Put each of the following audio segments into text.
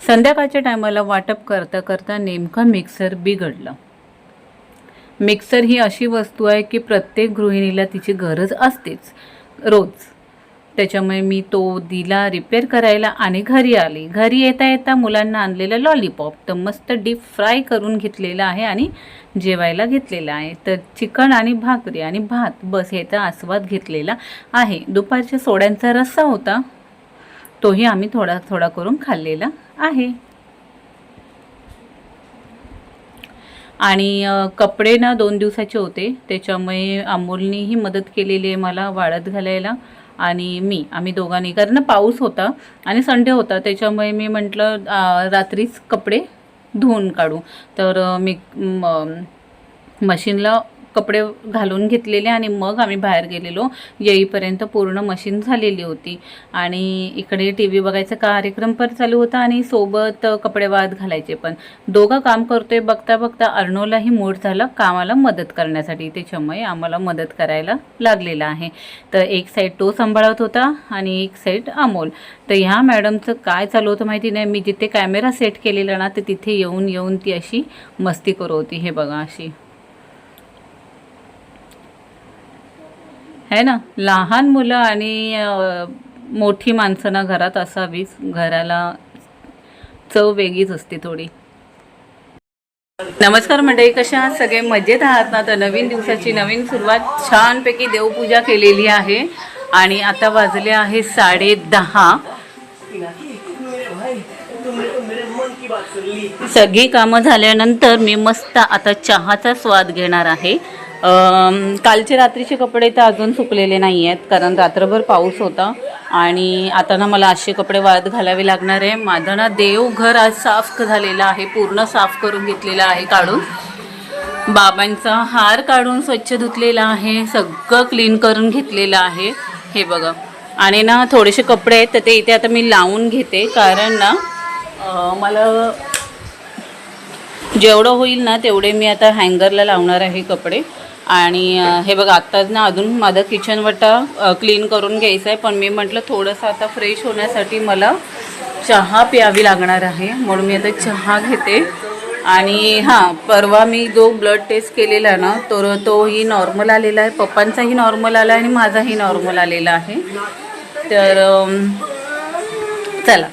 संध्याकाळच्या टायमाला वाटप करता करता नेमका मिक्सर बिघडला। मिक्सर ही अशी वस्तू आहे की प्रत्येक गृहिणीला तिची गरज असतेच रोज। त्याच्यामुळे मी तो दिला रिपेअर करायला आणि घरी आली। घरी येता येता मुलांना आणलेला लॉलीपॉप तर मस्त डीप फ्राय करून घेतलेला आहे आणि जेवायला घेतलेला आहे। तर चिकन आणि भाकरी आणि भात बस याचा आस्वाद घेतलेला आहे। दुपारच्या सोड्यांचा रस्सा होता, तोही आम्ही थोडा थोडा करून खाल्लेला आहे। आणि कपडे ना 2 दिवसाचे होते, त्याच्यामुळे अमोलनीही मदत केलेली आहे मला वाळत घालायला आणि आम्ही दोघांनी, कारण पाऊस होता आणि संडे होता त्याच्यामुळे मी म्हटलं रात्रीच कपडे धुवून काढू। तर मी मशीनला कपडे घालून घेतलेले आणि मग आम्ही बाहेर गेलेलो। येईपर्यंत पूर्ण मशीन झालेली होती आणि इकडे टीव्ही बघायचा कार्यक्रम पण चालू होता आणि सोबत कपडे वाळत घालायचे पण। दोघं काम करतोय बघता बघता अर्णवलाही मूड झाला कामाला मदत करण्यासाठी, त्याच्यामुळे आम्हाला मदत करायला लागलेला आहे। तर एक साईड तो सांभाळत होता आणि एक साईड अमोल। तर ह्या मॅडमचं काय चालू होतं माहिती नाही, मी जिथे कॅमेरा सेट केलेला ना तर तिथे येऊन येऊन ती अशी मस्ती करत होती। हे बघा अशी है ना, लहान मुलं आणि मोठी माणसं ना घरात असावीच, घराला चव वेगळीच असते थोडी। नमस्कार मंडळी, कशा आहात सगळे? मजेत आहात ना? तर नवीन दिवसाची नवीन सुरुवात, छानपैकी देवपूजा केलेली आहे आणि आता वाजले आहे 10:30। सगळी कामं झाल्यानंतर मी मस्त आता चहाचा स्वाद घेणार आहे। कालचे रात्रीचे कपडे तर अजून सुकलेले नाही आहेत, कारण रात्रभर पाऊस होता आणि आता ना मला असे कपडे वाळत घालावे लागणार आहे। माझं ना देवघर आज साफ झालेलं आहे, पूर्ण साफ करून घेतलेलं आहे काढून। बाबांचा हार काढून स्वच्छ धुतलेला आहे, सगळं क्लीन करून घेतलेलं आहे। हे बघा, आणि ना थोडेसे कपडे आहेत तर ते इथे आता मी लावून घेते, कारण ना मला जेवढं होईल ना तेवढे मी आता हँगरला लावणार आहे कपडे। आणि हे बघा आत्ताच ना अजून माझं किचन वटा क्लीन करून घ्यायचं आहे, पण मी म्हटलं थोडंसं आता फ्रेश होण्यासाठी मला चहा प्यावी लागणार आहे, म्हणून मी आता चहा घेते। आणि हां, परवा मी जो ब्लड टेस्ट केलेला ना तोही नॉर्मल आलेला आहे, पप्पांचाही नॉर्मल आला आहे आणि माझाही नॉर्मल आलेला आहे। तर चला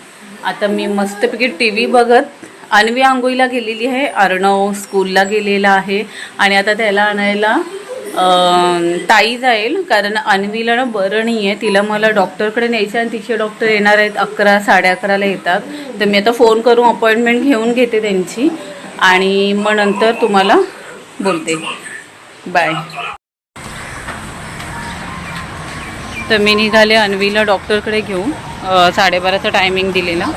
आता मी मस्तपैकी TV बघत, अन्वी आंघोळीला गेलेली आहे, अर्णव स्कूलला गेलेला आहे आणि आता त्याला आणायला ताई जाईल, कारण अन्वीला ना बरं नाही आहे, तिला मला डॉक्टरकडे न्यायचं आणि तिचे डॉक्टर येणार आहेत 11 11:30ला येतात। तर मी आता फोन करून अपॉइंटमेंट घेऊन घेते त्यांची आणि मग नंतर तुम्हाला बोलते। बाय। तर मी निघाले अन्वीला डॉक्टरकडे घेऊन, 12:30चा टायमिंग दिलेला।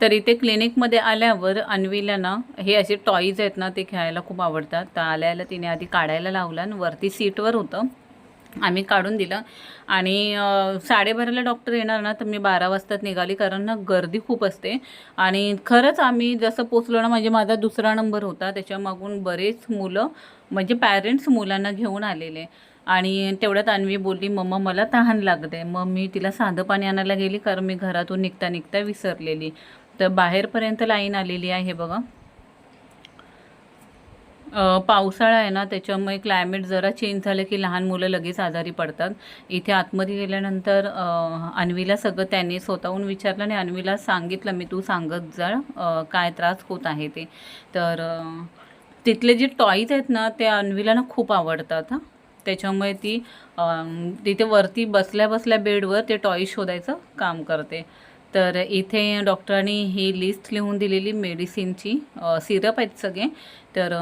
तर इथे क्लिनिकमध्ये आल्यावर अन्वीला ना हे असे टॉईज आहेत ना ते खेळायला खूप आवडतात। तर आल्याला तिने आधी काढायला लावला आणि वरती सीटवर होतं, आम्ही काढून दिलं आणि 12:30ला डॉक्टर येणार ना तर मी 12 वाजताच निघाली, कारण ना गर्दी खूप असते। आणि खरंच आम्ही जसं पोचलो ना, म्हणजे माझा दुसरा नंबर होता, त्याच्यामागून बरेच मुलं म्हणजे पॅरेंट्स मुलांना घेऊन आलेले आणि तेवढ्यात अन्वी बोलली मम्मा मला तहान लागते। मग मी तिला साधं पाणी आणायला गेली, कारण मी घरातून निघता निघता विसरलेली। तर बाहेरपर्यंत लाईन आलेली आहे। हे बघा, पावसाळा आहे ना त्याच्यामुळे क्लायमेट जरा चेंज झालं की लहान मुलं लगेच आजारी पडतात। इथे आतमध्ये गेल्यानंतर अन्वीला सगळं त्यांनी स्वतःहून विचारलं आणि अन्वीला सांगितलं मी, तू सांगत जा काय त्रास होत आहे ते। तर तिथले जे टॉईज आहेत ना ते अन्वीला ना खूप आवडतात, त्याच्यामुळे ती तिथे वरती बसल्या बसल्या बेडवर ते टॉय शोधायचं काम करते। तर इथे डॉक्टरांनी ही लिस्ट लिहून दिलेली मेडिसिनची, सिरप आहेत सगळे. तर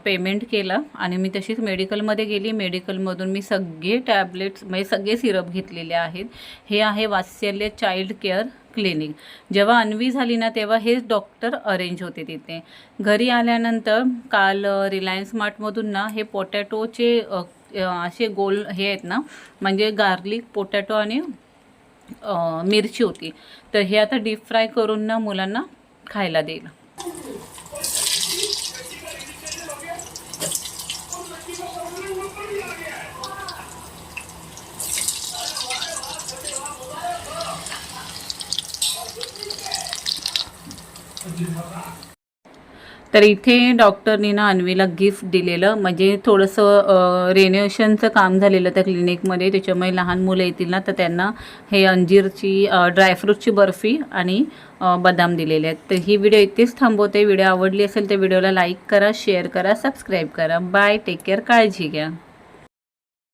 पेमेंट केला आणि मी तशीच मेडिकलमध्ये गेली. मेडिकलमधून मी सगळे टॅबलेट्स म्हणजे सगळे सिरप घेतलेले आहेत. हे आहे वात्सल्य चाइल्ड केअर क्लिनिक. जेव्हा अन्वी झाली ना तेव्हा हेच डॉक्टर अरेंज होते तिथे. घरी आल्यानंतर काल रिलायन्स मार्टमधून ना हे पोटॅटोचे असे गोल हे आहेत ना, म्हणजे गार्लिक पोटॅटो आणि मिरची होती. तर हे आता डीप फ्राय करून ना मुलांना खायला देईल. तर इथे डॉक्टरनी ना अन्वीला गिफ्ट दिलेलं, म्हणजे थोडंसं रेनोव्हेशनचं काम झालेलं त्या क्लिनिकमध्ये, त्याच्यामुळे लहान मुलं येतील ना तर त्यांना हे अंजीरची ड्रायफ्रूटची बर्फी आणि बदाम दिलेले आहेत. तर ही व्हिडिओ इथेच थांबवते. व्हिडिओ आवडली असेल तर व्हिडिओला लाईक करा, शेअर करा, सबस्क्राईब करा. बाय, टेक केअर, काळजी घ्या.